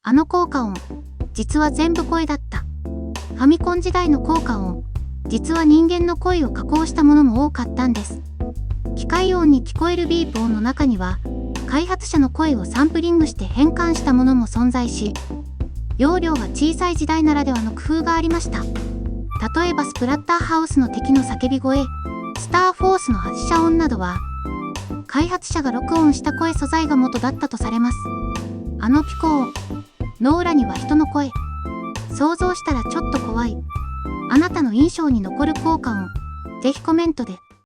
あの効果音、実は全部声だった。ファミコン時代の効果音、実は人間の声を加工したものも多かったんです。機械音に聞こえるビープ音の中には、開発者の声をサンプリングして変換したものも存在し、容量が小さい時代ならではの工夫がありました。例えばスプラッターハウスの敵の叫び声、スターフォースの発射音などは、開発者が録音した声素材が元だったとされます。あのピコ音、の裏には人の声。想像したらちょっと怖い。あなたの印象に残る効果音、ぜひコメントで。